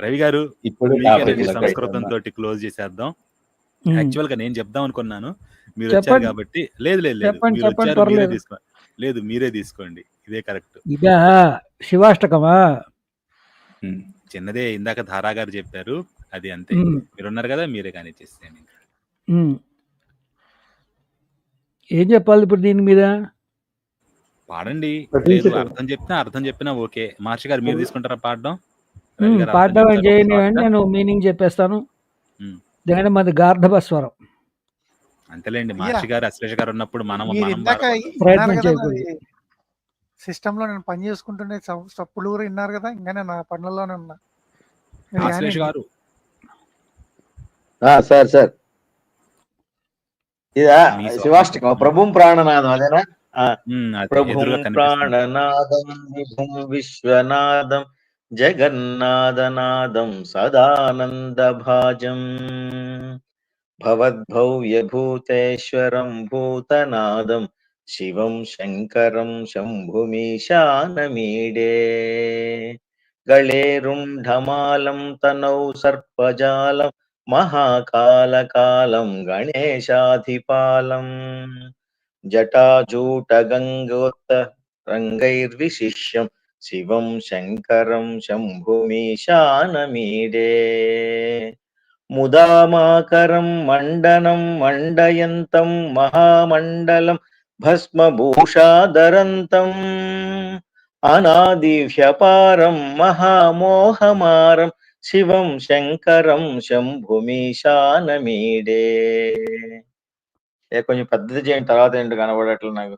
రవి గారు ఇప్పుడు మీకేనండి సంస్కృతంతో క్లోజ్ చేసేద్దాం. యాక్చువల్ గా నేను చెప్దాం అనుకున్నాను, మీరు వచ్చారు కాబట్టి. లేదు లేదు లేదు, మీరు వచ్చారు, మీరే తీసుకోండి. లేదు, మీరే తీసుకోండి, ఇదే కరెక్ట్. ఇదా శివాష్టకమా? చిన్నదే, ఇందాక ధారా గారు చెప్పారు, అది అంతే. మీరున్నారు కదా, మీరే కానీ చేసేయండి. ఏం చెప్పాలి ఇప్పుడు దీని మీద? పాడండి. లేదు అర్థం చెప్పినా ఓకే. మహర్షి గారు మీరు తీసుకుంటారా పాడడం? పాడడం చేయని నేను మీనింగ్ చెప్పేస్తాను. ఎందుకంటే మాది గార్ధభ స్వరం. అంతేలేండి, మహర్షి గారు అశ్లేష గారు ఉన్నప్పుడు మనం ప్రయత్నం చేయకూడదు. సిస్టమ్ లో నేను పని చేసుకుంటుండే చప్పులు కూడా విన్నారు కదా, ఇంకా నేను నా పనులలోనే ఉన్నా. అశ్లేష గారు సార్ ఇదా శివాష్టకం ప్రభుం ప్రాణనాదం అదేనా? ప్రభుం ప్రాణనాదం విభుం విశ్వనాదం జగన్నాథనాదం సదానంద భాజం భవద్భవ్యభూతేశ్వరం భూతనాదం శివం శంకరం శంభుమీశానమీడే గళేరుంఢమాలం తనౌ సర్పజాలం మహాకాలకాలం గణేశాధిపాలం జటాజూటగంగోత్త రంగైర్విశిష్యం శివం శంకరం శంభుమీశానమీడే ముదామాకరం మండనం మండయంతం మహామండలం భస్మభూషాధరంతం అనాదివ్యపారం మహామోహమారం శివం శంకరం శంభుమీశానమీడే. కొంచెం పెద్దది చేయండి, తర్వాత ఏంటి కనబడట్లు నాకు.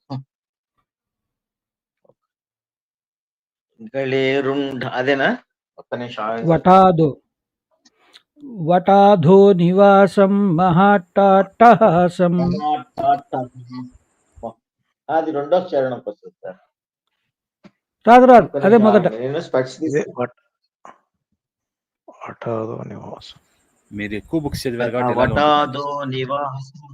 అదేనా? ఒక్క నిమిషం. వటాధో నివాసం మహాట్టాట్టహాసం. అది రెండో చరణం వస్తుంది సార్. రాదు అదే మొదట. మీరు ఎక్కువ బుక్స్ చదివారు. వటాధో నివాసం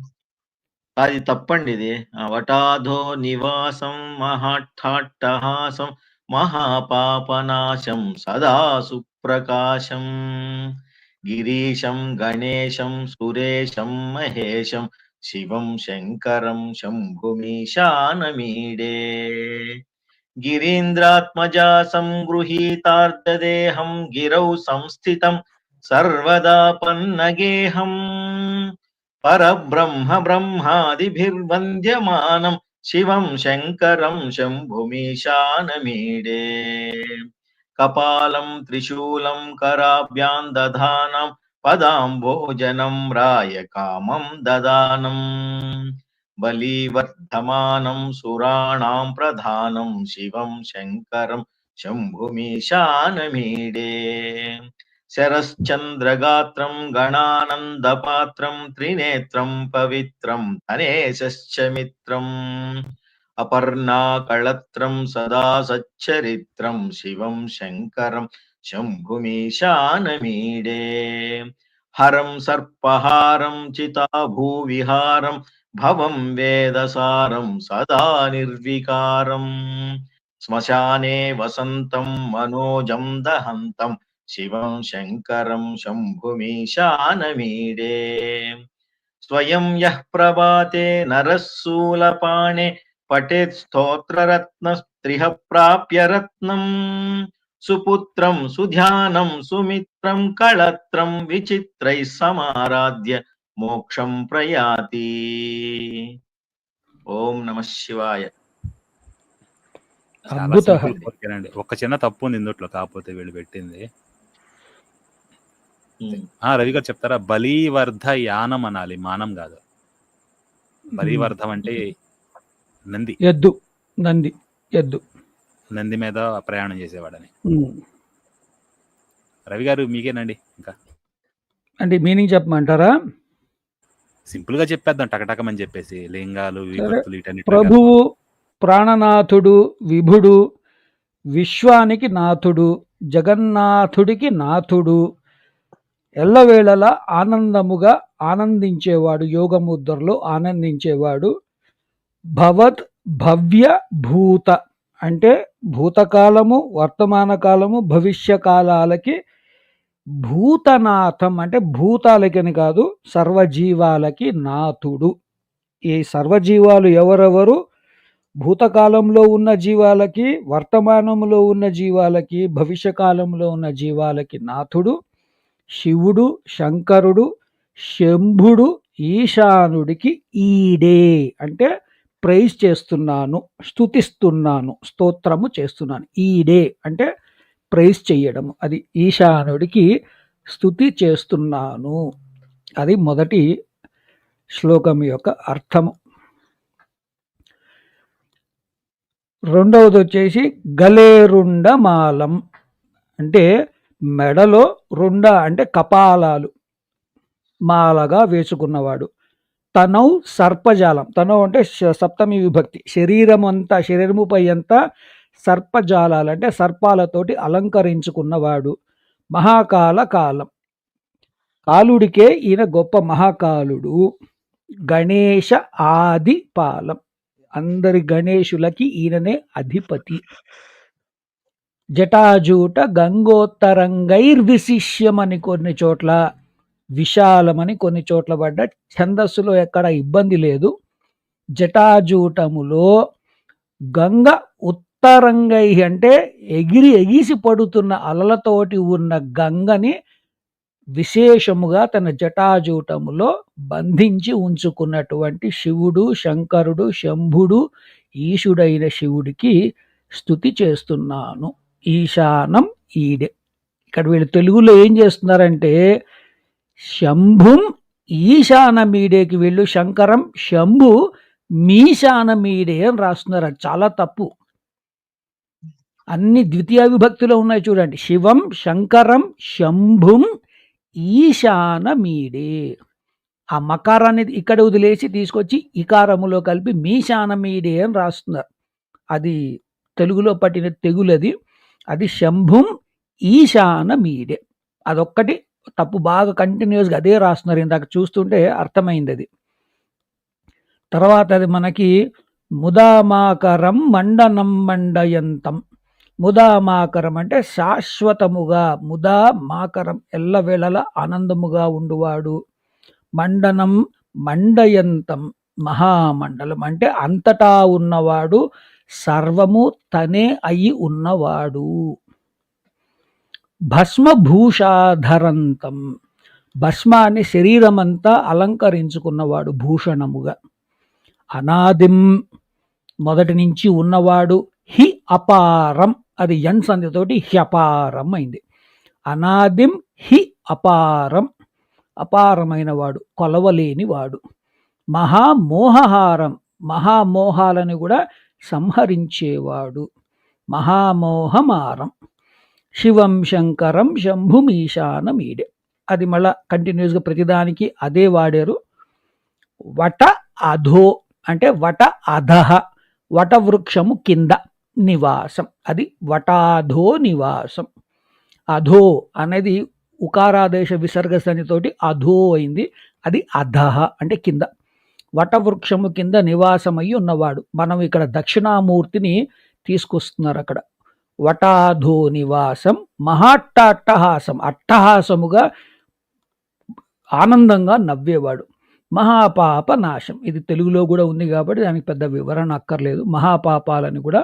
అది తప్పండి, ఇది వటాధో నివాసం మహాట్టాట్టహాసం మహాపాపనాశం సదా సుప్రకాశం గిరీశం గణేశం సురేశం మహేశం శివం శంకరం శంభుమీశానమీడే గిరీంద్రాత్మజా సంగృహీతార్ధదేహం గిరౌ సంస్థితం సర్వదా పన్నగేహం పరబ్రహ్మ బ్రహ్మాదిభిర్వంద్యమానం శివం శంకరం శంభుమీశానమీడే కపాలం త్రిశూలం కరాభ్యాం దధానం పదాంబోజనం రాయ కామం దదానం బలీవర్ధమానం సురాణాం ప్రధానం శివం శంకరం శంభుమీశానమీడే శరశ్చంద్రగాత్రం గణానందపాత్రం త్రినేత్రం పవిత్రం ధనేశశ్చ మిత్రం అపర్ణాకళత్రం సదా సచ్చరిత్రం శివం శంకరం శంభుమీశానమీడే హరం సర్పహారం చితాభూవిహారం భవం వేదసారం సదా నిర్వికారం శ్మశానే వసంతం మనోజం దహంతం శివం శంకరం శంభుమీశానమీడే స్వయం యః ప్రభాతే నరస్సూలపాణే పఠేత్ స్తోత్రరత్న స్త్రిహ ప్రాప్య రత్నం సుపుత్రం సుధ్యానం సుమిత్రం కళత్రం విచిత్రై సమారాధ్య మోక్షం ప్రయాతి. ఓం నమః శివాయ. ఒక చిన్న తప్పు ఉంది ఇందుట్లో, కాకపోతే వీళ్ళు పెట్టింది. రవి గారు చెప్తారా? బలీవర్ధ యానం అనాలి, మానం కాదు. బలీవర్ధం అంటే నంది, నంది మీద ప్రయాణం చేసేవాడని. రవి గారు మీకేనండి ఇంకా అంటే మీనింగ్ చెప్పమంటారా? సింపుల్ గా చెప్పేద్దాం టకటకమని చెప్పేసి. లింగాలు విభక్తులు ప్రభువు ప్రాణనాథుడు, విభుడు, విశ్వానికి నాథుడు, జగన్నాథుడికి నాథుడు, ఎల్లవేళలా ఆనందముగా ఆనందించేవాడు, యోగముద్రలో ఆనందించేవాడు. భవత్ భవ్య భూత అంటే భూతకాలము, వర్తమాన కాలము, భవిష్య కాలాలకి భూతనాథం అంటే భూతాలకని కాదు, సర్వజీవాలకి నాథుడు. ఈ సర్వజీవాలు ఎవరెవరు? భూతకాలంలో ఉన్న జీవాలకి, వర్తమానంలో ఉన్న జీవాలకి, భవిష్యకాలంలో ఉన్న జీవాలకి నాథుడు శివుడు, శంకరుడు, శంభుడు, ఈశానుడికి ఈడే అంటే ప్రైజ్ చేస్తున్నాను, స్తుతిస్తున్నాను, స్తోత్రము చేస్తున్నాను. ఈడే అంటే ప్రైజ్ చెయ్యడము, అది ఈశానుడికి స్తుతి చేస్తున్నాను. అది మొదటి శ్లోకం యొక్క అర్థము. రెండవది వచ్చేసి గలేరుండమాలం అంటే మెడలో రుండ అంటే కపాలాలు మాలగా వేసుకున్నవాడు. తనౌ సర్పజాలం, తనౌ అంటే సప్తమి విభక్తి, శరీరముపై అంతా సర్పజాలాలు అంటే సర్పాలతోటి అలంకరించుకున్నవాడు. మహాకాల కాలం, కాలుడికే ఈయన గొప్ప మహాకాలుడు. గణేశ ఆది పాలం, అందరి గణేశులకి ఈయననే అధిపతి. జటాజూట గంగోత్తరంగైర్విశిష్యమని కొన్ని చోట్ల, విశాలమని కొన్ని చోట్ల పడ్డ, ఛందస్సులో ఎక్కడ ఇబ్బంది లేదు. జటాజూటములో గంగ ఉత్తరంగై అంటే ఎగిసి పడుతున్న అలలతోటి ఉన్న గంగని విశేషముగా తన జటాజూటములో బంధించి ఉంచుకున్నటువంటి శివుడు, శంకరుడు, శంభుడు, ఈశుడైన శివుడికి స్తుతి చేస్తున్నాను. ఈశానం ఈడే. ఇక్కడ వీళ్ళు తెలుగులో ఏం చేస్తున్నారంటే శంభుం ఈశానమీడేకి వీళ్ళు శంకరం శంభు మీశానమీడే అని రాస్తున్నారు. అది చాలా తప్పు. అన్ని ద్వితీయ విభక్తిలో ఉన్నాయి చూడండి. శివం శంకరం శంభుం ఈశానమీడే. ఆ మకారాన్ని ఇక్కడ వదిలేసి తీసుకొచ్చి ఇకారములో కలిపి మీశానమీడే అని రాస్తున్నారు. అది తెలుగులో పట్టిన తెగులది. అది శంభుం ఈశానమీడే. అదొక్కటి తప్పు. బాగా కంటిన్యూస్గా అదే రాస్తున్నారు. ఇందాక చూస్తుంటే అర్థమైంది అది. తర్వాత అది మనకి ముదామాకరం మండనం మండయంతం. ముదామాకరం అంటే శాశ్వతముగా, ముదా మాకరం ఎల్లవేళల ఆనందముగా ఉండువాడు. మండనం మండయంతం మహామండలం అంటే అంతటా ఉన్నవాడు, సర్వము తనే అయి ఉన్నవాడు. భస్మభూషాధరంతం, భస్మాన్ని శరీరమంతా అలంకరించుకున్నవాడు భూషణముగా. అనాదిం మొదటి నుంచి ఉన్నవాడు. హి అపారం, అది యన్ సంధితోటి హ్యపారం అయింది. అనాదిం హి అపారం, అపారమైన వాడు, కొలవలేని వాడు. మహామోహహారం, మహామోహాలను కూడా సంహరించేవాడు. మహామోహమారం. శివం శంకరం శంభుమీశానమీడే. అది మళ్ళా కంటిన్యూస్గా ప్రతిదానికి అదే వాడారు. వట అధో అంటే వట అధః, వటవృక్షము కింద నివాసం, అది వటాధో నివాసం. అధో అనేది ఉకారాదేశ విసర్గ సంధితోటి అధో అయింది. అది అధః అంటే కింద. వటవృక్షము కింద నివాసమై ఉన్నవాడు. మనం ఇక్కడ దక్షిణామూర్తిని తీసుకొస్తున్నారు అక్కడ. వటాధో నివాసం మహాట్టహాసం, అట్టహాసముగా ఆనందంగా నవ్వేవాడు. మహాపాప నాశం, ఇది తెలుగులో కూడా ఉంది కాబట్టి దానికి పెద్ద వివరణ అక్కర్లేదు. మహాపాపాలను కూడా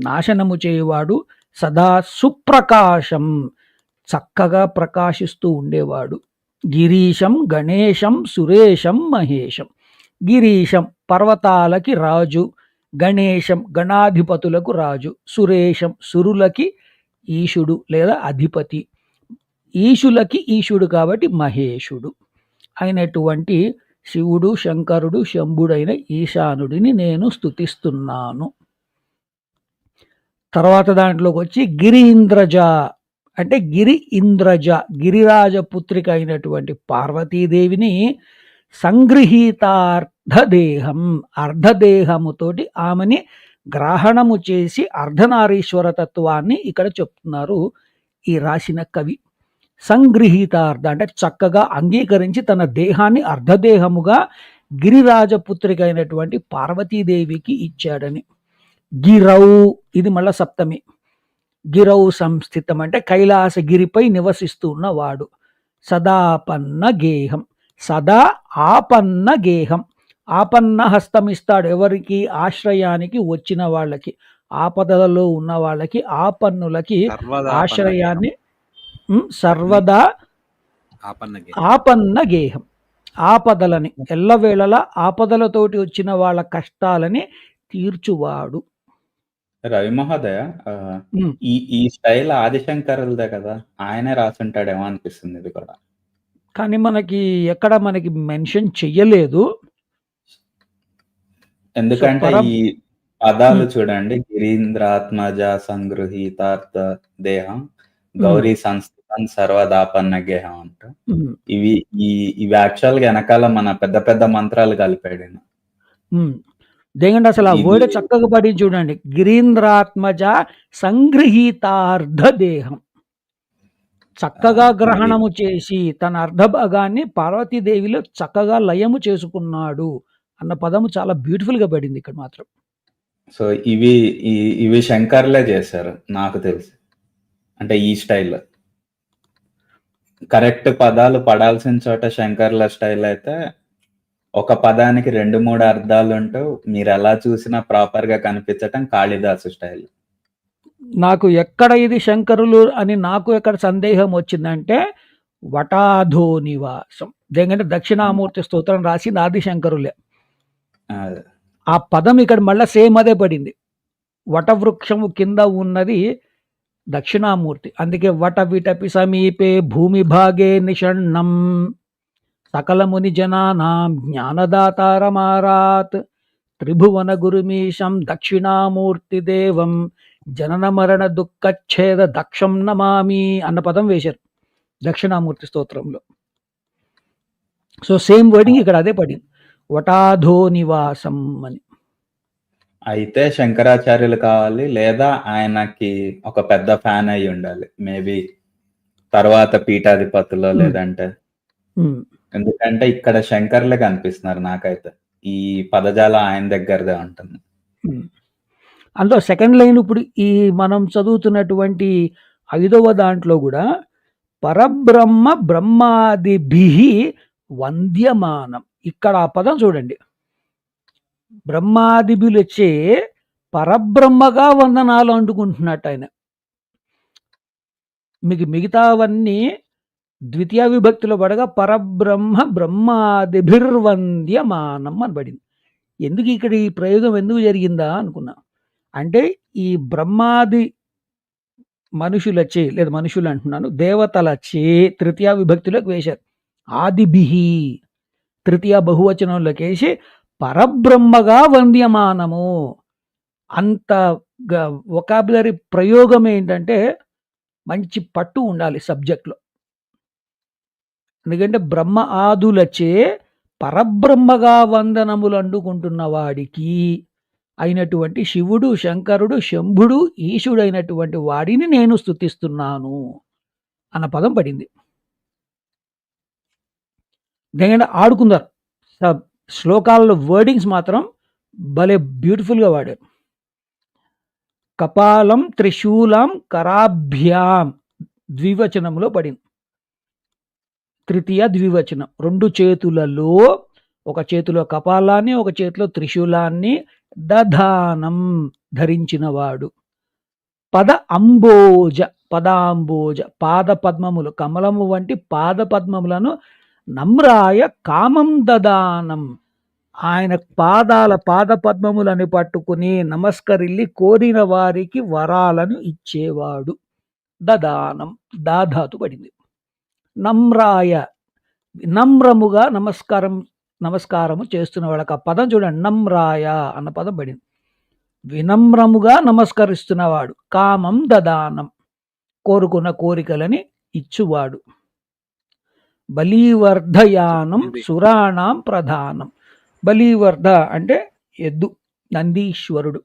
నాశనము చేయవాడు. సదా సుప్రకాశం, చక్కగా ప్రకాశిస్తూ ఉండేవాడు. గిరీశం గణేశం సురేశం మహేశం. గిరీశం పర్వతాలకి రాజు, గణేశం గణాధిపతులకు రాజు, సురేశం సురులకి ఈశుడు లేదా అధిపతి, ఈశులకి ఈశుడు కాబట్టి మహేశుడు అయినటువంటి శివుడు, శంకరుడు, శంభుడైన ఈశానుడిని నేను స్తుతిస్తున్నాను. తర్వాత దాంట్లోకి వచ్చి గిరీంద్రజ అంటే గిరి ఇంద్రజ, గిరిరాజపుత్రిక అయినటువంటి పార్వతీదేవిని సంగృహీతార్ధదేహం, అర్ధదేహముతోటి ఆమెని గ్రహణము చేసి అర్ధనారీశ్వర తత్వాన్ని ఇక్కడ చెప్తున్నారు ఈ రాసిన కవి. సంగృహీతార్థ అంటే చక్కగా అంగీకరించి తన దేహాన్ని అర్ధదేహముగా గిరిరాజపుత్రిక అయినటువంటి పార్వతీదేవికి ఇచ్చాడని. గిరౌ ఇది మళ్ళా సప్తమి. గిరౌ సంస్థితం అంటే కైలాసగిరిపై నివసిస్తున్నవాడు. సదాపన్న గేహం, సదా ఆపన్న గేహం, ఆపన్న హస్తం ఇస్తాడు ఎవరికి? ఆశ్రయానికి వచ్చిన వాళ్ళకి, ఆపదలలో ఉన్న వాళ్ళకి, ఆపన్నులకి ఆశ్రయాన్ని సర్వదా ఆపన్న గేహం, ఆపదలని ఎల్లవేళలా ఆపదలతోటి వచ్చిన వాళ్ళ కష్టాలని తీర్చువాడు. రవి మహోదయ, ఈ స్టైల్ ఆదిశంకరులదే కదా, ఆయనే రాసుంటాడేమో అనిపిస్తుంది ఇది కూడా. కానీ మనకి ఎక్కడ మనకి మెన్షన్ చెయ్యలేదు. ఎందుకంటే ఈ పదాలు చూడండి, గిరీంద్రాత్మజ సంగృహీతార్థ దేహం గౌరీ సంస్థం సర్వదాపన్న గేహం అంట. ఇవి యాక్చువల్ గా వెనకాల మన పెద్ద పెద్ద మంత్రాలు కలిపాడు. దేగండి అసలు ఆ వర్డ్ చక్కగా పడి చూడండి, గిరీంద్రాత్మజ సంగృహీతార్థ దేహం, చక్కగా గ్రహణము చేసి తన అర్ధభాగాన్ని పార్వతీదేవిలో చక్కగా లయము చేసుకున్నాడు అన్న పదము చాలా బ్యూటిఫుల్ గా పడింది ఇక్కడ మాత్రం. సో ఇవి శంకర్లే చేశారు నాకు తెలిసి, అంటే ఈ స్టైల్ కరెక్ట్ పదాలు పడాల్సిన చోట శంకర్ల స్టైల్ అయితే ఒక పదానికి 2-3 అర్థాలు ఉంటూ మీరు ఎలా చూసినా ప్రాపర్ గా కనిపించటం కాళిదాసు స్టైల్. నాకు ఎక్కడ ఇది శంకరులు అని నాకు ఎక్కడ సందేహం వచ్చిందంటే వటాధో నివాసం, ఎందుకంటే దక్షిణామూర్తి స్తోత్రం రాసి ఆదిశంకరులే. ఆ పదం ఇక్కడ మళ్ళా సేమ్ అదే పడింది. వటవృక్షము కింద ఉన్నది దక్షిణామూర్తి, అందుకే వట విటపి సమీపే భూమి భాగే నిషణ్ణం సకలముని జనానాం జ్ఞానదాతారమారాత్ త్రిభువన గురుమీశం దక్షిణామూర్తి దేవం జనన మరణ దుఃఖచ్ఛేద దక్షం నమామి అన్న పదం వేశారు దక్షిణామూర్తి స్తోత్రంలో. సో సేమ్ వర్డింగ్ ఇక్కడ అదే పడింది, వటాధో నివాసం అని. అయితే శంకరాచార్యులు కావాలి, లేదా ఆయనకి ఒక పెద్ద ఫ్యాన్ అయి ఉండాలి మేబీ తర్వాత పీఠాధిపతులో, లేదంటే ఎందుకంటే ఇక్కడ శంకర్లే కనిపిస్తున్నారు నాకైతే. ఈ పదజాలం ఆయన దగ్గరదే ఉంటుంది. అందులో సెకండ్ లైన్ ఇప్పుడు ఈ మనం చదువుతున్నటువంటి 5వ దాంట్లో కూడా పరబ్రహ్మ బ్రహ్మాదిభి వంద్యమానం, ఇక్కడ ఆ పదం చూడండి, బ్రహ్మాదిభులొచ్చే పరబ్రహ్మగా వందనాలు అంటుకుంటున్నట్టు ఆయన. మీకు మిగతావన్నీ ద్వితీయ విభక్తిలో పడగా పరబ్రహ్మ బ్రహ్మాదిభిర్వంద్యమానం అని పడింది. ఎందుకు ఇక్కడ ఈ ప్రయోగం ఎందుకు జరిగిందా అనుకున్నా, అంటే ఈ బ్రహ్మాది మనుషులచే, లేదా మనుషులు అంటున్నాను, దేవతలచే తృతీయ విభక్తిలోకి వేశారు. ఆదిభిహి తృతీయ బహువచనంలోకి వేసి పరబ్రహ్మగా వంద్యమానము. అంత వొకాబులరీ ప్రయోగం ఏంటంటే మంచి పట్టు ఉండాలి సబ్జెక్ట్లో. ఎందుకంటే బ్రహ్మ ఆదులచే పరబ్రహ్మగా వందనములు అండుకుంటున్న వాడికి అయినటువంటి శివుడు, శంకరుడు, శంభుడు, ఈశుడైనటువంటి వాడిని నేను స్తుతిస్తున్నాను అన్న పదం పడింది. ఎందుకంటే ఆడుకుందారు శ్లోకాలలో వర్డింగ్స్ మాత్రం భలే బ్యూటిఫుల్గా వాడారు. కపాలం త్రిశూలం కరాభ్యాం ద్వివచనంలో పడింది, తృతీయ ద్వివచనం. 2 చేతులలో, ఒక చేతిలో కపాలాన్ని, ఒక చేతిలో త్రిశూలాన్ని దధానం ధరించినవాడు. పద అంబోజ, పదాంబోజ పాద పద్మములు, కమలము వంటి పాద పద్మములను నమ్రాయ కామం దదానం, ఆయన పాద పద్మములను పట్టుకుని నమస్కరిల్లి కోరిన వారికి వరాలను ఇచ్చేవాడు. దదానం దాధాతు పడింది. నమ్రాయ నమ్రముగా నమస్కారము చేస్తున్న వాళ్ళకి ఆ పదం చూడండి, నమ్రాయ అన్న పదం పడింది. వినమ్రముగా నమస్కరిస్తున్నవాడు. కామం దదానం కోరుకున్న కోరికలని ఇచ్చువాడు. బలీవర్ధయానం సురాణం ప్రధానం, బలీవర్ధ అంటే ఎద్దు, నందీశ్వరుడు,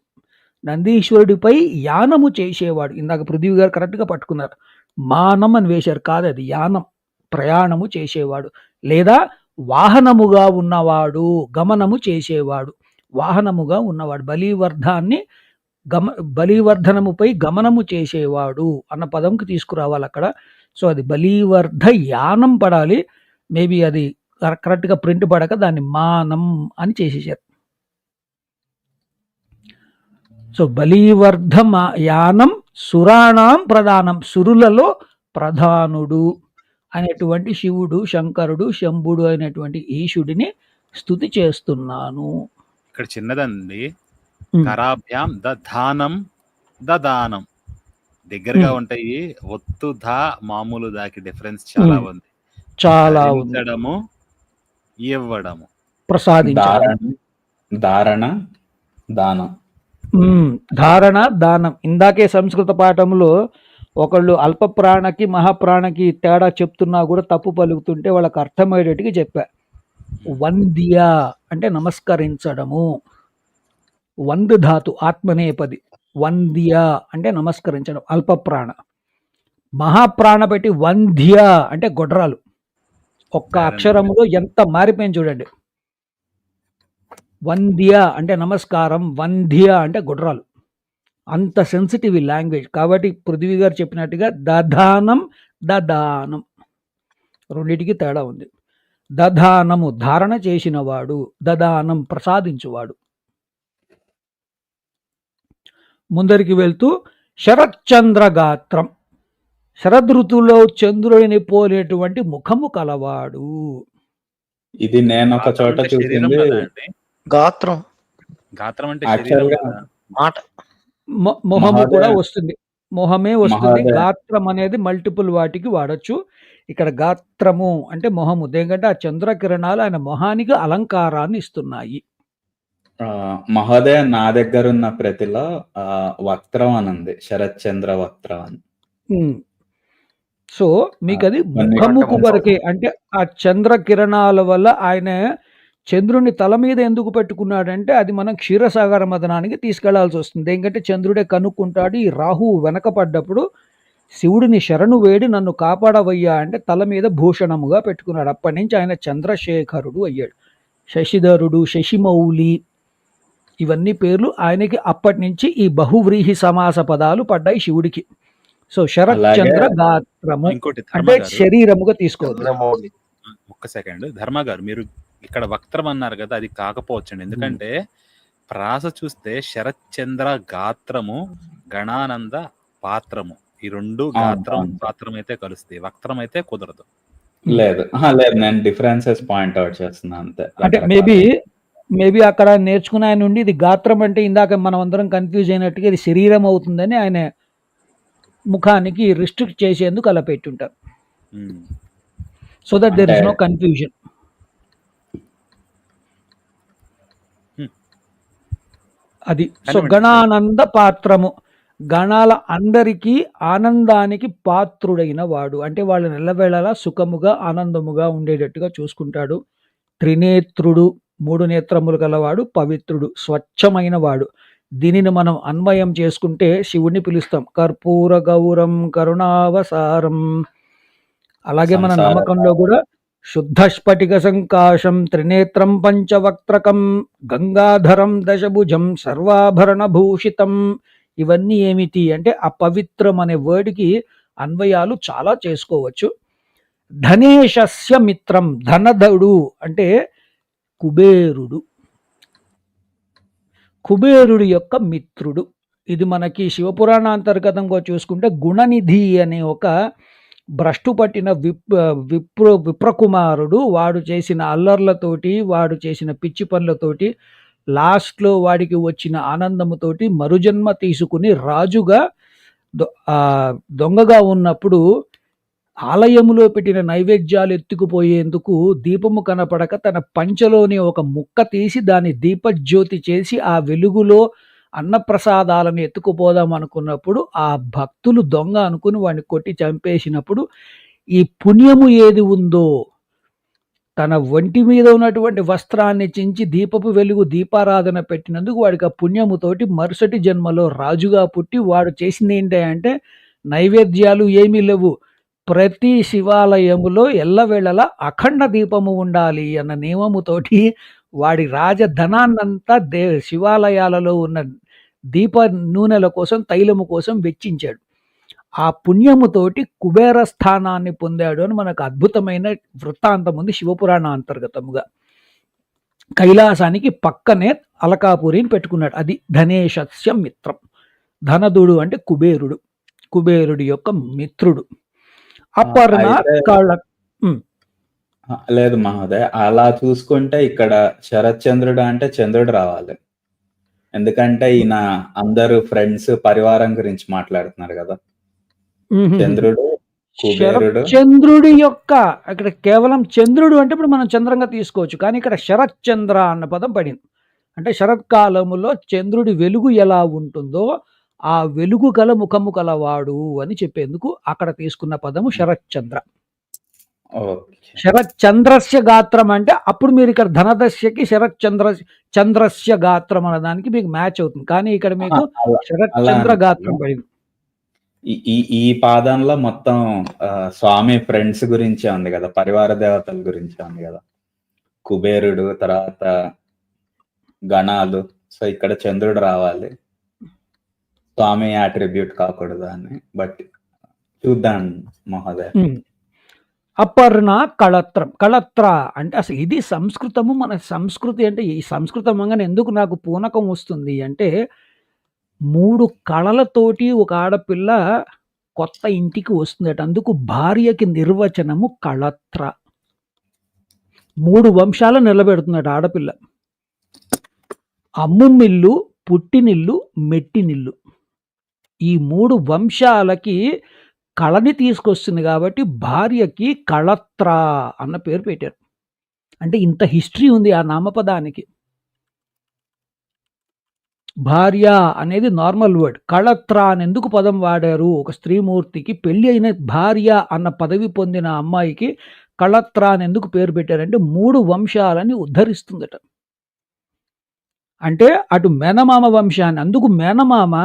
నందీశ్వరుడిపై యానము చేసేవాడు. ఇందాక పృథ్వీ గారు కరెక్ట్గా పట్టుకున్నారు, మానం అని వేశారు, కాదు అది యానం, ప్రయాణము చేసేవాడు లేదా వాహనముగా ఉన్నవాడు, గమనము చేసేవాడు, వాహనముగా ఉన్నవాడు. బలీవర్ధాన్ని బలివర్ధనముపై గమనము చేసేవాడు అన్న పదంకి తీసుకురావాలి అక్కడ. సో అది బలివర్ధ యానం పడాలి. మేబీ అది కరెక్ట్గా ప్రింట్ పడక దాన్ని మానం అని చేసేసారు. సో బలివర్ధ యానం సురాణం ప్రధానం, సురులలో ప్రధానుడు అనేటువంటి శివుడు, శంకరుడు, శంభుడు అయినటువంటి ఈశుడిని స్తుతి చేస్తున్నాను. ఇక్కడ చిన్నదండి, కరాభ్యాం దానం దానం దగ్గరగా ఉంటాయి. ఒత్తు దా మామూలు దాకి డిఫరెన్స్ చాలా ఉంది. చాలా ఉంచడము, ఇవ్వడము, ప్రసాదించడం, ధారణ దానం. ధారణ దానం. ఇందాకే సంస్కృత పాఠంలో ఒకళ్ళు అల్ప ప్రాణకి మహాప్రాణకి తేడా చెప్తున్నా కూడా తప్పు పలుకుతుంటే వాళ్ళకి అర్థమయ్యేటట్టుగా చెప్పా. వంద్య అంటే నమస్కరించడము, వంద్ ధాతు ఆత్మనేపది, వంద్య అంటే నమస్కరించడం అల్ప ప్రాణ. మహాప్రాణ పెట్టి వంధ్య అంటే గొడ్రాలు. ఒక్క అక్షరములో ఎంత మారిపోయింది చూడండి. వంద్య అంటే నమస్కారం, వంధ్య అంటే గొడ్రాలు. అంత సెన్సిటివ్ ఈ లాంగ్వేజ్. కాబట్టి పృథ్వీ గారు చెప్పినట్టుగా దధానం దదానం రెండింటికి తేడా ఉంది. దధానము ధారణ చేసినవాడు, దదానం ప్రసాదించువాడు. ముందరికి వెళ్తూ శరత్చంద్ర గాత్రం, శరదృతువులో చంద్రుడిని పోలేటువంటి ముఖము కలవాడు. ఇది నేను ఒక చోట చూసింది. గాత్రం, గాత్రం అంటే మాట, మొహము కూడా వస్తుంది, మొహమే వస్తుంది. గాత్రం అనేది మల్టిపుల్ వాటికి వాడచ్చు. ఇక్కడ గాత్రము అంటే మొహము, ఎందుకంటే ఆ చంద్రకిరణాలు ఆయన మొహానికి అలంకారాన్ని ఇస్తున్నాయి. మహోదయ నా దగ్గర ఉన్న ప్రతిలో వక్త్రం అని ఉంది, శరత్చంద్ర వక్త్రం అని. సో మీకు అది ముఖముకు వరకే, అంటే ఆ చంద్రకిరణాల వల్ల ఆయన చంద్రుని తల మీద ఎందుకు పెట్టుకున్నాడంటే అది మనం క్షీరసాగర మదనానికి తీసుకెళ్లాల్సి వస్తుంది. ఎందుకంటే చంద్రుడే కనుక్కుంటాడు. ఈ రాహువు వెనకపడ్డప్పుడు శివుడిని శరణు వేడి నన్ను కాపాడవయ్యా అంటే తల మీద భూషణముగా పెట్టుకున్నాడు. అప్పటి నుంచి ఆయన చంద్రశేఖరుడు అయ్యాడు. శశిధరుడు, శశిమౌలి ఇవన్నీ పేర్లు ఆయనకి అప్పటి నుంచి ఈ బహువ్రీహి సమాస పదాలు పడ్డాయి శివుడికి. సో శరత్చంద్ర గాత్రము అంటే శరీరముగా తీసుకోవద్దు. ఒక్క సెకండ్ ధర్మ గారు, మీరు ఇక్కడ వక్త్రం అన్నారు కదా, అది కాకపోవచ్చండి. ఎందుకంటే ప్రాస చూస్తే శరత్చంద్ర గాత్రము, గణానంద పాత్రము, ఈ రెండు గాత్రం పాత్రం అయితే కలుస్తాయి, వక్త్రం అయితే కుదరదు. లేదు నేను డిఫరెన్సెస్ పాయింట్ అవుట్ చేస్తున్నా అంతే. అంటే మేబీ అక్కడ నేర్చుకున్న ఆయన నుండి ఇది గాత్రం అంటే ఇందాక మనం అందరం కన్ఫ్యూజ్ అయినట్టుగా ఇది శరీరం అవుతుందని ఆయన ముఖానికి రిస్ట్రిక్ట్ చేసేందుకు అలా పెట్టుంటారు. So that there is no confusion. అది సో గణానంద పాత్రము, గణాల అందరికీ ఆనందానికి పాత్రుడైన వాడు, అంటే వాళ్ళని ఎల్లవేళలా సుఖముగా ఆనందముగా ఉండేటట్టుగా చూసుకుంటాడు. త్రినేత్రుడు, 3 నేత్రములు గలవాడు, పవిత్రుడు, స్వచ్ఛమైన వాడు. దీనిని మనం అన్వయం చేసుకుంటే శివుణ్ణి పిలుస్తాం కర్పూర గౌరం కరుణావసారం. అలాగే మన నమ్మకంలో కూడా శుద్ధ స్ఫటిక సంకాశం త్రినేత్రం పంచవక్త్రకం గంగాధరం దశభుజం సర్వాభరణ భూషితం. ఇవన్నీ ఏమిటి అంటే ఆ పవిత్రం అనే వర్డ్కి అన్వయాలు చాలా చేసుకోవచ్చు. ధనేశస్య మిత్రం, ధనధుడు అంటే కుబేరుడు, కుబేరుడు యొక్క మిత్రుడు. ఇది మనకి శివపురాణాంతర్గతంగా చూసుకుంటే గుణనిధి అనే ఒక భ్రష్టు పట్టిన విప్రకుమారుడు, వాడు చేసిన అల్లర్లతోటి, వాడు చేసిన పిచ్చి పనులతోటి లాస్ట్లో వాడికి వచ్చిన ఆనందముతోటి మరుజన్మ తీసుకుని రాజుగా దొంగగా ఉన్నప్పుడు ఆలయములో పెట్టిన నైవేద్యాలు ఎత్తుకుపోయేందుకు దీపము కనపడక తన పంచలోని ఒక ముక్క తీసి దాన్ని దీపజ్యోతి చేసి ఆ వెలుగులో అన్నప్రసాదాలను ఎత్తుకుపోదాం అనుకున్నప్పుడు ఆ భక్తులు దొంగ అనుకుని వాడిని కొట్టి చంపేసినప్పుడు ఈ పుణ్యము ఏది ఉందో తన ఒంటి మీద ఉన్నటువంటి వస్త్రాన్ని చించి దీపపు వెలుగు దీపారాధన పెట్టినందుకు వాడికి ఆ పుణ్యముతోటి మరుసటి జన్మలో రాజుగా పుట్టి వాడు చేసింది ఏంటి అంటే నైవేద్యాలు ఏమీ లేవు, ప్రతి శివాలయములో ఎల్లవేళలా అఖండ దీపము ఉండాలి అన్న నియమముతోటి వాడి రాజధనాన్నంతా శివాలయాలలో ఉన్న దీప నూనెల కోసం, తైలము కోసం వెచ్చించాడు. ఆ పుణ్యముతోటి కుబేర స్థానాన్ని పొందాడు అని మనకు అద్భుతమైన వృత్తాంతం ఉంది శివపురాణ అంతర్గతముగా. కైలాసానికి పక్కనే అలకాపురిని పెట్టుకున్నాడు. అది ధనేశస్య మిత్రం. ధనదుడు అంటే కుబేరుడు, కుబేరుడి యొక్క మిత్రుడు. అపర్ణ అయితే కళ లేదు మహోదయ్, అలా చూసుకుంటే ఇక్కడ శరత్చంద్రుడు అంటే చంద్రుడు రావాలి. ఎందుకంటే ఈయన అందరూ ఫ్రెండ్స్ పరివారం గురించి మాట్లాడుతున్నారు కదా. చంద్రుడు, కుబేరుడు, చంద్రుడి యొక్క ఇక్కడ కేవలం చంద్రుడు అంటే ఇప్పుడు మనం చంద్రంగా తీసుకోవచ్చు, కానీ ఇక్కడ శరత్చంద్ర అన్న పదం పడింది. అంటే శరత్కాలములో చంద్రుడి వెలుగు ఎలా ఉంటుందో ఆ వెలుగు గల ముఖము కలవాడు అని చెప్పేందుకు అక్కడ తీసుకున్న పదము శరత్చంద్ర. ఓకే. శరత్చంద్రస్య గాత్రం అంటే అప్పుడు మీరు ఇక్కడ ధనదస్యకి చంద్రస్య గాత్రం అన్న దానికి మీకు మ్యాచ్ అవుతుంది, కానీ ఇక్కడ మీకు అలా శరత్చంద్ర గాత్రం పడింది. ఈ పాదంలో మొత్తం స్వామి ఫ్రెండ్స్ గురించే ఉంది కదా, పరివార దేవతల గురించే ఉంది కదా. కుబేరుడు, తర్వాత గణాలు. సో ఇక్కడ చంద్రుడు రావాలి, స్వామి అట్రిబ్యూట్ కాకూడదు అని. బట్ చూద్దాం మహోదయ. అపర్ణ కళత్రం. కళత్ర అంటే అసలు ఇది సంస్కృతము. మన సంస్కృతి అంటే ఈ సంస్కృతం అనగానే ఎందుకు నాకు పూనకం వస్తుంది అంటే 3 కళలతోటి ఒక ఆడపిల్ల కొత్త ఇంటికి వస్తుందట. అందుకు భార్యకి నిర్వచనము కళత్ర. 3 వంశాలు నిలబెడుతుందట ఆడపిల్ల. అమ్ముమిల్లు, పుట్టినిల్లు, మెట్టినిల్లు. ఈ 3 వంశాలకి కళని తీసుకొస్తుంది కాబట్టి భార్యకి కళత్ర అన్న పేరు పెట్టారు. అంటే ఇంత హిస్టరీ ఉంది ఆ నామపదానికి. భార్య అనేది నార్మల్ వర్డ్. కళత్ర అని ఎందుకు పదం వాడారు? ఒక స్త్రీమూర్తికి పెళ్లి అయిన భార్య అన్న పదవి పొందిన అమ్మాయికి కళత్ర అని ఎందుకు పేరు పెట్టారంటే 3 వంశాలని ఉద్ధరిస్తుందట. అంటే అటు మేనమామ వంశాన్ని, అందుకు మేనమామ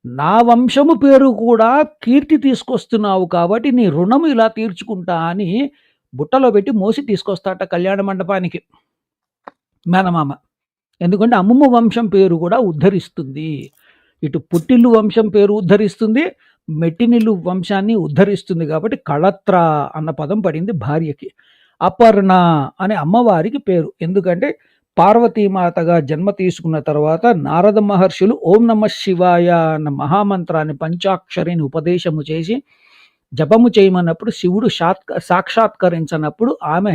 నా వంశము పేరు కూడా కీర్తి తీసుకొస్తున్నావు కాబట్టి నీ రుణము ఇలా తీర్చుకుంటా అని బుట్టలో పెట్టి మోసి తీసుకొస్తాట కళ్యాణ మండపానికి మేనమామ. ఎందుకంటే అమ్మమ్మ వంశం పేరు కూడా ఉద్ధరిస్తుంది. ఇటు పుట్టిల్లు వంశం పేరు ఉద్ధరిస్తుంది, మెట్టినిల్లు వంశాన్ని ఉద్ధరిస్తుంది. కాబట్టి కళత్ర అన్న పదం పడింది భార్యకి. అపర్ణ అనే అమ్మవారికి పేరు. ఎందుకంటే పార్వతీమాతగా జన్మ తీసుకున్న తర్వాత నారద మహర్షులు ఓం నమ శివాయ అన్న మహామంత్రాన్ని పంచాక్షరిని ఉపదేశము చేసి జపము చేయమన్నప్పుడు శివుడు సాక్షాత్కరించినప్పుడు ఆమె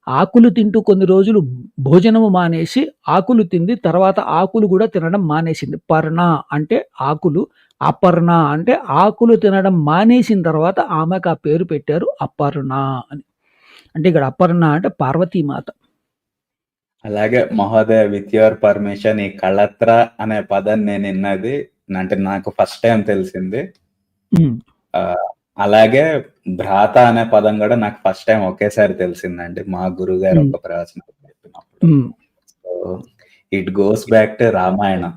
ఆకులు తింటూ కొన్ని రోజులు భోజనము మానేసి ఆకులు తింది. తర్వాత ఆకులు కూడా తినడం మానేసింది. పర్ణ అంటే ఆకులు, అపర్ణ అంటే ఆకులు తినడం మానేసిన తర్వాత ఆమెకు ఆ పేరు పెట్టారు అపర్ణ అని. అంటే ఇక్కడ అపర్ణ అంటే పార్వతీమాత. అలాగే మహోదయ, విత్ యువర్ పర్మిషన్, ఈ కళత్ర అనే పదం నేను విన్నది అంటే నాకు ఫస్ట్ టైం తెలిసింది. అలాగే భ్రాత అనే పదం కూడా నాకు ఫస్ట్ టైం ఒకేసారి తెలిసిందండి, మా గురువు గారు ఒక ప్రవచనం చెప్పినప్పుడు. So it goes back to Ramayanam.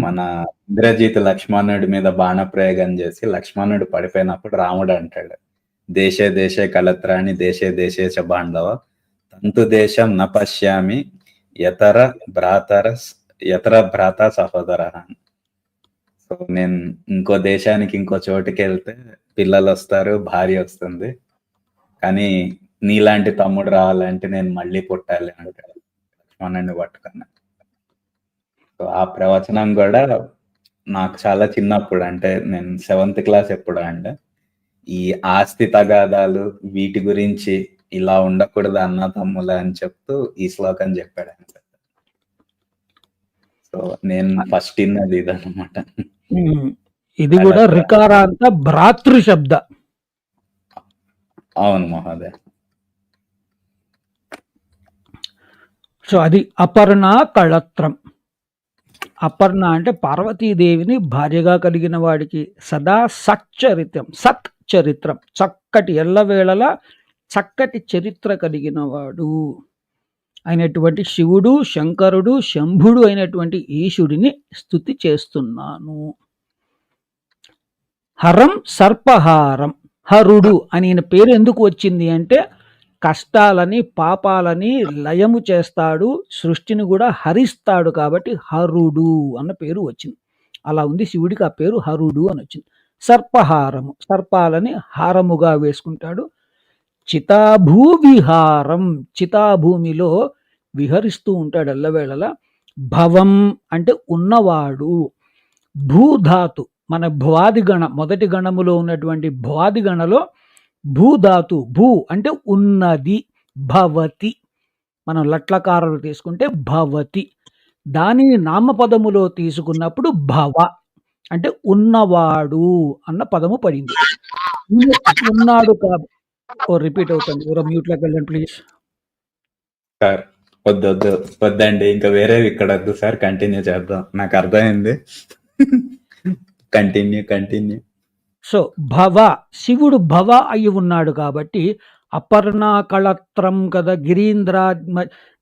మన ఇంద్రజిత్ లక్ష్మణుడి మీద బాణప్రయోగం చేసి లక్ష్మణుడు పడిపోయినప్పుడు రాముడు అంటాడు, దేశే దేశే కళత్రాన్ని దేశే దేశే చ బాంధవ తంతు దేశం న పశ్యామి యతర భ్రాత సహోదర. సో నేను ఇంకో దేశానికి ఇంకో చోటుకి వెళ్తే పిల్లలు వస్తారు, భార్య వస్తుంది, కానీ నీలాంటి తమ్ముడు రావాలంటే నేను మళ్ళీ పుట్టాలి అంటాడు లక్ష్మణుడిని పట్టుకున్నా. సో ఆ ప్రవచనం కూడా నాకు చాలా చిన్నప్పుడు, అంటే నేను 7th క్లాస్ ఎప్పుడు అంటే ఈ ఆస్తి తగాదాలు వీటి గురించి ఇలా ఉండకూడదు అన్న తమ్ముల అని చెప్తూ ఈ శ్లోకం చెప్పాడు ఆయన. సో నేను ఫస్ట్ ఇన్నది ఇదన్నమాట. ఇది కూడా రికారాంత భ్రాతృ శబ్ద. అవును మహోదయ. సో అది అపర్ణ కళత్రం. అపర్ణ అంటే పార్వతీదేవిని భార్యగా కలిగిన వాడికి సదా సచ్చరిత్రం, సత్ చరిత్రం, చక్కటి ఎల్లవేళలా చక్కటి చరిత్ర కలిగిన వాడు అయినటువంటి శివుడు, శంకరుడు, శంభుడు అయినటువంటి ఈశుడిని స్తుతి చేస్తున్నాను. హరం సర్పహారం. హరుడు అని ఈయన పేరు ఎందుకు వచ్చింది అంటే కష్టాలని పాపాలని లయము చేస్తాడు, సృష్టిని కూడా హరిస్తాడు కాబట్టి హరుడు అన్న పేరు వచ్చింది. అలా ఉంది శివుడికి ఆ పేరు హరుడు అని వచ్చింది. సర్పహారము, సర్పాలని హారముగా వేసుకుంటాడు. చితాభూ విహారం, చితాభూమిలో విహరిస్తూ ఉంటాడు ఎల్లవేళలా. భవం అంటే ఉన్నవాడు. భూధాతు మన భ్వాదిగణ, మొదటి గణములో ఉన్నటువంటి భ్వాదిగణలో భూధాతు, భూ అంటే ఉన్నది, భవతి. మనం లట్లకారాలు తీసుకుంటే భవతి. దానిని నామపదములో తీసుకున్నప్పుడు భవ అంటే ఉన్నవాడు అన్న పదము పడింది. ఉన్నాడు రిపీట్ అవుతుంది. ఎవరో మ్యూట్లోకి వెళ్ళండి ప్లీజ్. సార్ వద్దండి, ఇంకా వేరేవి ఇక్కడ వద్దు సార్, కంటిన్యూ చేద్దాం. నాకు అర్థమైంది. కంటిన్యూ. సో భవ, శివుడు భవ అయి ఉన్నాడు కాబట్టి అపర్ణ కళత్రం కదా,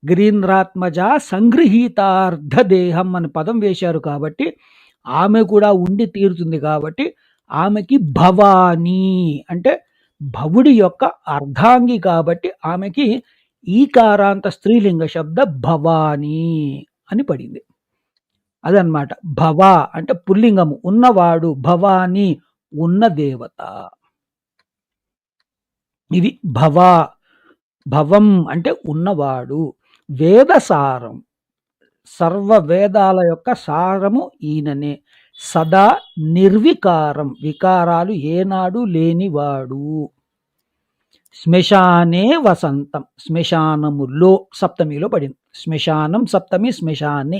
గిరీంద్రాత్మజ సంగృహీతార్ధదేహం అని పదం వేశారు కాబట్టి ఆమె కూడా ఉండి తీరుతుంది కాబట్టి ఆమెకి భవానీ అంటే భవుడి యొక్క అర్ధాంగి కాబట్టి ఆమెకి ఈకారాంత స్త్రీలింగ శబ్ద భవానీ అని పడింది. అదనమాట. భవ అంటే పుల్లింగము, ఉన్నవాడు. భవాని ఉన్న దేవత. ఇది భవ. భవం అంటే ఉన్నవాడు. వేదసారం, సర్వ వేదాల యొక్క సారము ఈయననే. సదా నిర్వికారం, వికారాలు ఏనాడు లేనివాడు. శ్మశానే వసంతం, శ్మశానములో సప్తమిలో పడింది. శ్మశానం సప్తమి, శ్మశానే.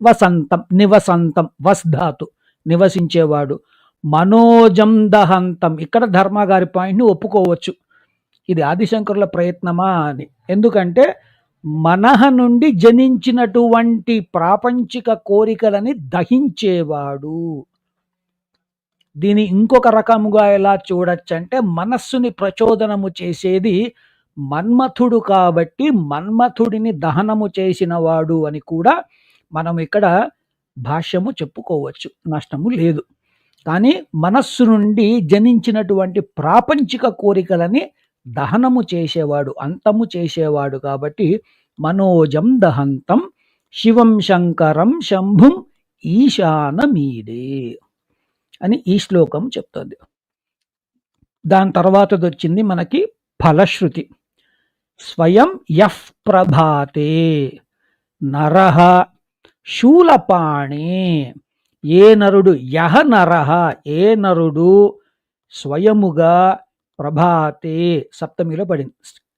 వసంతం నివసంతం, వస్ధాతు నివసించేవాడు. మనోజం దహంతం, ఇక్కడ ధర్మ గారి పాయింట్ని ఒప్పుకోవచ్చు. ఇది ఆదిశంకరుల ప్రయత్నమా అని. ఎందుకంటే మనహ నుండి జనించినటువంటి ప్రాపంచిక కోరికలని దహించేవాడు. దీని ఇంకొక రకముగా ఎలా చూడొచ్చంటే మనస్సుని ప్రచోదనము చేసేది మన్మథుడు కాబట్టి మన్మథుడిని దహనము చేసిన వాడు అని కూడా మనం ఇక్కడ భాష్యము చెప్పుకోవచ్చు, నష్టము లేదు. కానీ మనస్సు నుండి జనించినటువంటి ప్రాపంచిక కోరికలని దహనము చేసేవాడు, అంతము చేసేవాడు కాబట్టి మనోజం దహంతం శివం శంకరం శంభుం ఈశానమీడే అని ఈ శ్లోకం చెప్తుంది. దాని తర్వాతది వచ్చింది మనకి ఫలశ్రుతి. స్వయం యః ప్రభాతే నరః శూలపాణే, ఏ నరుడు, యహ నరః ఏ నరుడు, స్వయముగా ప్రభాతే సప్తమిలో పడింది.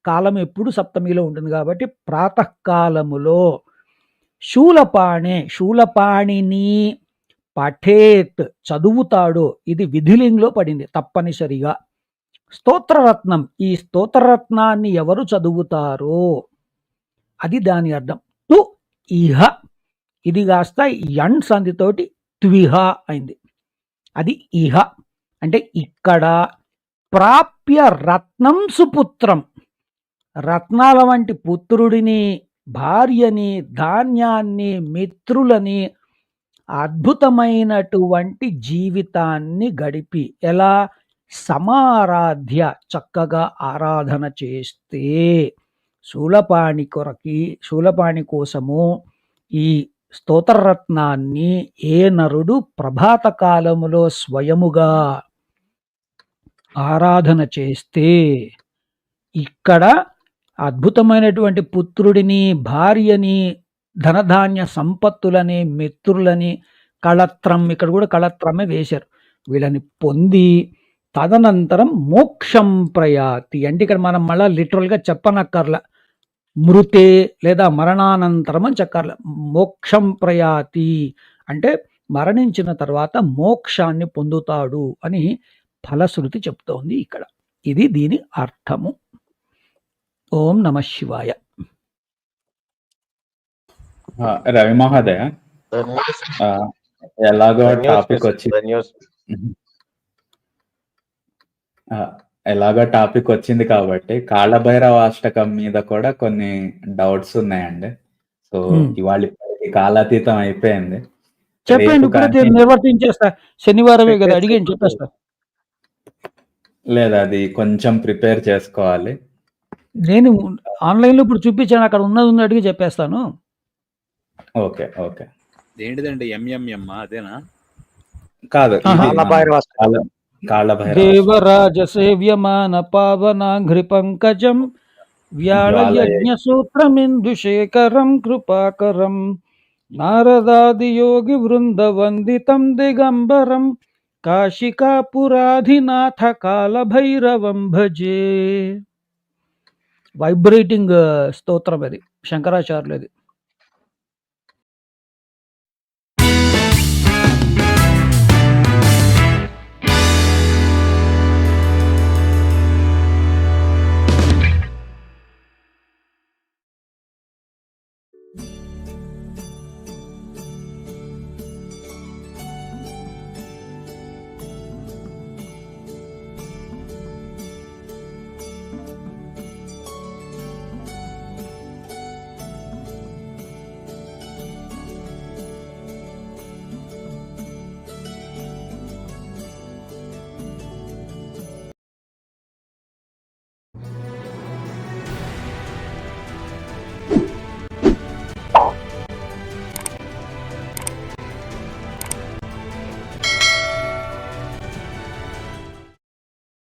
కాలం ఎప్పుడు సప్తమిలో ఉంటుంది కాబట్టి ప్రాతకాలములో శూలపాణే, శూలపాణిని పఠేత్ చదువుతాడు. ఇది విధిలింగ్లో పడింది తప్పనిసరిగా. స్తోత్రరత్నం, ఈ స్తోత్రరత్నాన్ని ఎవరు చదువుతారో అది దాని అర్థం. తు ఇహ, ఇది కాస్త యణ్ సంధితోటి త్విహ అయింది. అది ఇహ అంటే ఇక్కడ. ప్రాప్య రత్నం సుపుత్రం, రత్నాల వంటి పుత్రుడిని, భార్యని, ధాన్యాన్ని, మిత్రులని, అద్భుతమైనటువంటి జీవితాన్ని గడిపి, ఎలా సమారాధ్య చక్కగా ఆరాధన చేస్తే, శూలపాణి కోసము ఈ స్తోత్రరత్నాన్ని ఏ నరుడు ప్రభాత కాలములో స్వయముగా ఆరాధన చేస్తే, ఇక్కడ అద్భుతమైనటువంటి పుత్రుడిని, భార్యని, ధనధాన్య సంపత్తులని, మిత్రులని, కళత్రం, ఇక్కడ కూడా కళత్రమే వేశారు, వీళ్ళని పొంది తదనంతరం మోక్షం ప్రయాతి అంటే ఇక్కడ మనం మళ్ళా లిటరల్గా చెప్పనక్కర్ల, మృతే లేదా మరణానంతరం అని చెప్పర్ల. మోక్షం ప్రయాతి అంటే మరణించిన తర్వాత మోక్షాన్ని పొందుతాడు అని ఫలశ్రుతి చెప్తోంది ఇక్కడ. ఇది దీని అర్థము. ఓం నమ శివాయ. రవి మహోదయ, ఎలాగో టాపిక్ వచ్చింది కాబట్టి కాళభైరవ అష్టకం మీద కూడా కొన్ని డౌట్స్ ఉన్నాయండి. సో ఇవాళ కాలాతీతం అయిపోయింది. చెప్పండి, నిర్వర్తించేస్తా. శనివారమే కదా అడిగేయండి, చెప్పేస్తా. లేదా అది కొంచెం ప్రిపేర్ చేసుకోవాలి. నేను ఆన్‌లైన్‌లో ఇప్పుడు చూపించాను. అక్కడ ఉన్నది ఉన్నట్టుగా చెప్పేస్తాను. ఓకే. ఓకే. ఏంటిదండి ఎంఎంఎం అదేనా? కాదు. ఆహా! ఇది కాళ్ళ మన భైరవాష్టకం. కాళ్ళ భైరవాష్టకం. దేవరాజ సేవ్యమాన పావనాఘ్రి పంకజం వ్యాళయజ్ఞ సూత్రమిందుశేఖరం కృపాకరం నారదాది యోగి వృంద వందితం దిగంబరం కాశికాపురాధినాథ కాలభైరవం భజే. వైబ్రేటింగ్ స్తోత్రం అది శంకరాచార్యులది.